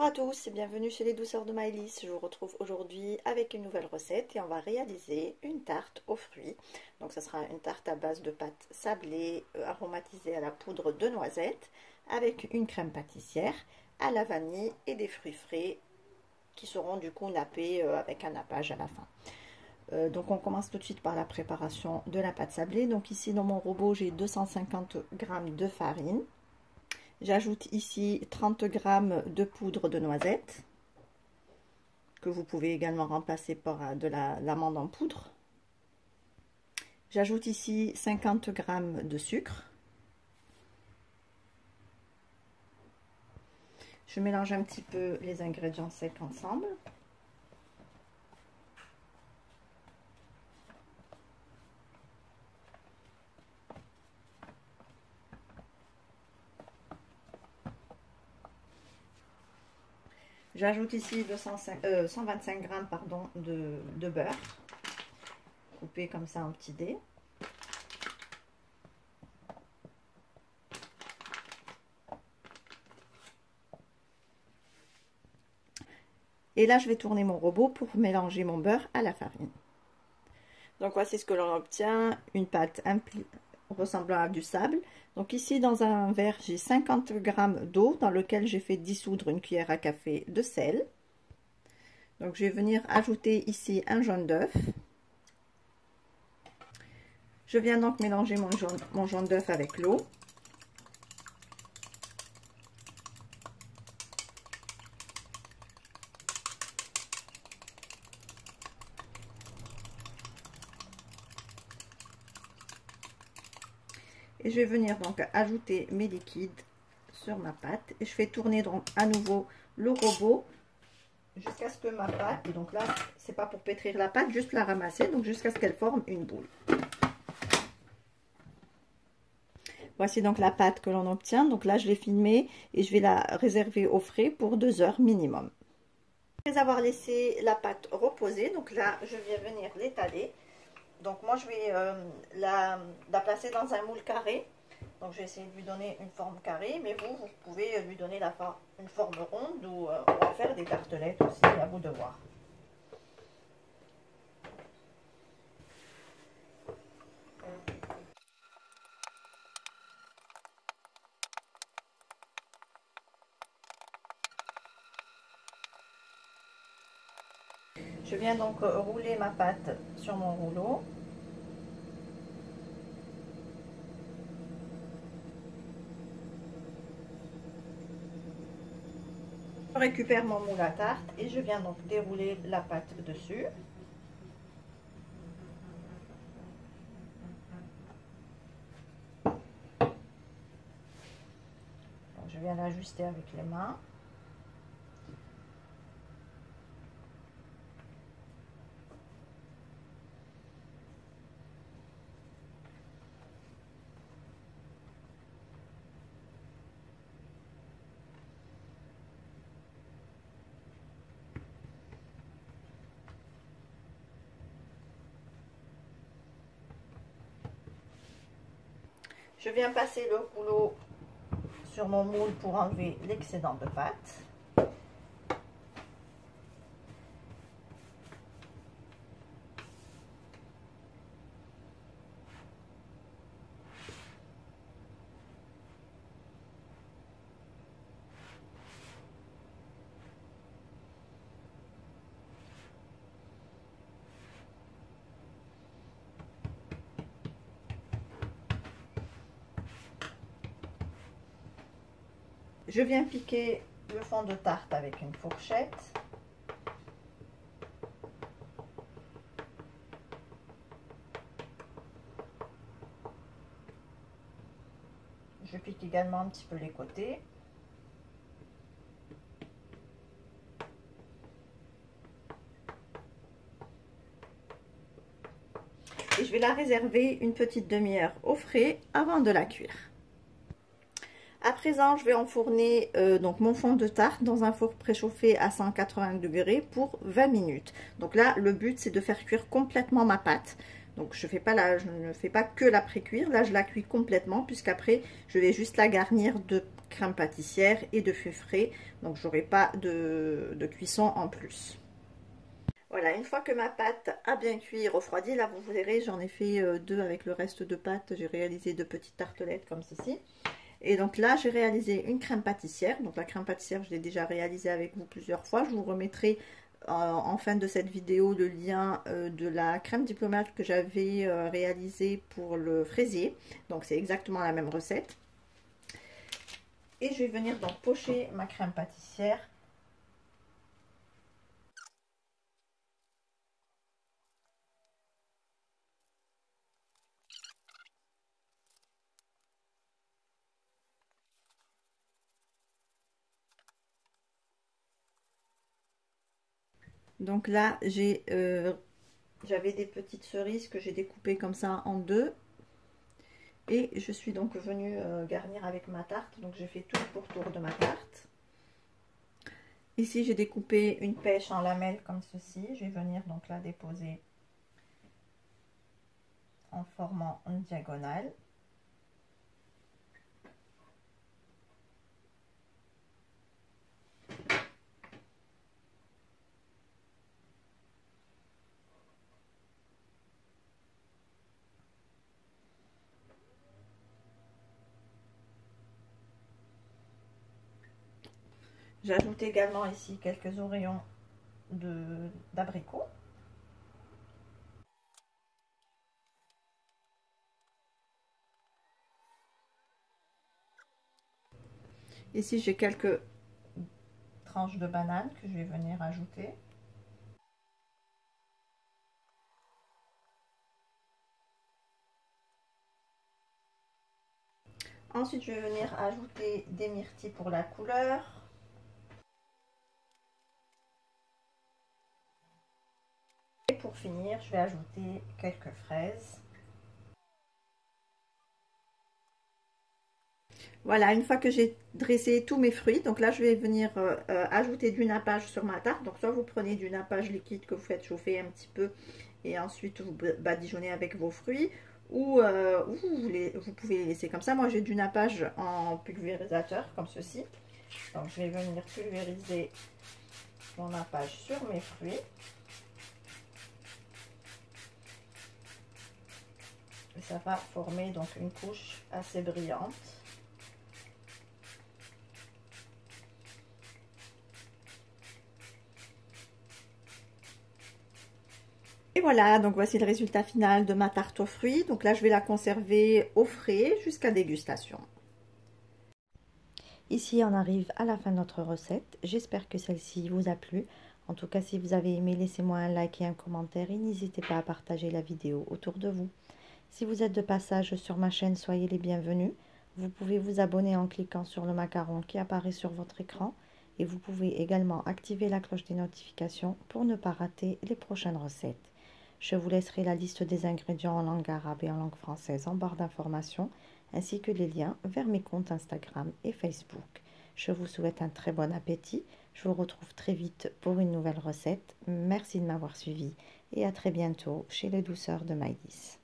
Bonjour à tous et bienvenue chez les douceurs de Maëlys. Je vous retrouve aujourd'hui avec une nouvelle recette et on va réaliser une tarte aux fruits. Donc ce sera une tarte à base de pâte sablée aromatisée à la poudre de noisettes avec une crème pâtissière à la vanille et des fruits frais qui seront du coup nappés avec un nappage à la fin. Donc on commence tout de suite par la préparation de la pâte sablée. Donc ici dans mon robot j'ai 250 g de farine. J'ajoute ici 30 g de poudre de noisette, que vous pouvez également remplacer par de l'amande en poudre. J'ajoute ici 50 g de sucre. Je mélange un petit peu les ingrédients secs ensemble. J'ajoute ici 125 g de beurre, coupé comme ça en petits dés. Et là, je vais tourner mon robot pour mélanger mon beurre à la farine. Donc voici ce que l'on obtient, une pâte ressemblant à du sable. Donc ici dans un verre j'ai 50 g d'eau dans lequel j'ai fait dissoudre une cuillère à café de sel. Donc je vais venir ajouter ici un jaune d'œuf. Je viens donc mélanger mon jaune d'œuf avec l'eau. Et je vais venir donc ajouter mes liquides sur ma pâte et je fais tourner donc à nouveau le robot jusqu'à ce que ma pâte, et donc là c'est pas pour pétrir la pâte, juste la ramasser, donc jusqu'à ce qu'elle forme une boule. Voici donc la pâte que l'on obtient. Donc là je l'ai filmée et je vais la réserver au frais pour 2 heures minimum. Après avoir laissé la pâte reposer, donc là je vais venir l'étaler. Donc moi je vais la placer dans un moule carré. Donc je vais essayer de lui donner une forme carrée, mais vous pouvez lui donner une forme ronde ou on va faire des tartelettes aussi, à vous de voir. Je viens donc rouler ma pâte sur mon rouleau. Je récupère mon moule à tarte et je viens donc dérouler la pâte dessus. Donc, je viens l'ajuster avec les mains. Je viens passer le rouleau sur mon moule pour enlever l'excédent de pâte. Je viens piquer le fond de tarte avec une fourchette. Je pique également un petit peu les côtés. Et je vais la réserver une petite demi-heure au frais avant de la cuire. À présent, je vais enfourner donc mon fond de tarte dans un four préchauffé à 180 degrés pour 20 minutes. Donc là, le but, c'est de faire cuire complètement ma pâte. Donc je ne fais pas que la pré-cuire, là je la cuis complètement puisqu'après je vais juste la garnir de crème pâtissière et de fût frais, donc j'aurai pas de cuisson en plus. Voilà, une fois que ma pâte a bien cuit et refroidi, là vous verrez, j'en ai fait deux avec le reste de pâte. J'ai réalisé deux petites tartelettes comme ceci. Et donc là, j'ai réalisé une crème pâtissière. Donc la crème pâtissière, je l'ai déjà réalisée avec vous plusieurs fois. Je vous remettrai en fin de cette vidéo le lien de la crème diplomate que j'avais réalisée pour le fraisier. Donc c'est exactement la même recette. Et je vais venir donc pocher ma crème pâtissière. Donc là, j'avais des petites cerises que j'ai découpées comme ça en deux. Et je suis donc venue garnir avec ma tarte. Donc j'ai fait tout le pourtour de ma tarte. Ici, j'ai découpé une pêche en lamelles comme ceci. Je vais venir donc la déposer en formant une diagonale. J'ajoute également ici quelques oreillons d'abricot. Ici, j'ai quelques tranches de banane que je vais venir ajouter. Ensuite, je vais venir ajouter des myrtilles pour la couleur. Et pour finir, je vais ajouter quelques fraises. Voilà, une fois que j'ai dressé tous mes fruits, donc là je vais venir ajouter du nappage sur ma tarte. Donc soit vous prenez du nappage liquide que vous faites chauffer un petit peu et ensuite vous badigeonnez avec vos fruits, ou vous pouvez les laisser comme ça. Moi j'ai du nappage en pulvérisateur comme ceci. Donc je vais venir pulvériser mon nappage sur mes fruits. Et ça va former donc une couche assez brillante. Et voilà, donc voici le résultat final de ma tarte aux fruits. Donc là, je vais la conserver au frais jusqu'à dégustation. Ici, on arrive à la fin de notre recette. J'espère que celle-ci vous a plu. En tout cas, si vous avez aimé, laissez-moi un like et un commentaire. Et n'hésitez pas à partager la vidéo autour de vous. Si vous êtes de passage sur ma chaîne, soyez les bienvenus. Vous pouvez vous abonner en cliquant sur le macaron qui apparaît sur votre écran. Et vous pouvez également activer la cloche des notifications pour ne pas rater les prochaines recettes. Je vous laisserai la liste des ingrédients en langue arabe et en langue française en barre d'informations, ainsi que les liens vers mes comptes Instagram et Facebook. Je vous souhaite un très bon appétit. Je vous retrouve très vite pour une nouvelle recette. Merci de m'avoir suivi et à très bientôt chez les douceurs de Maïlis.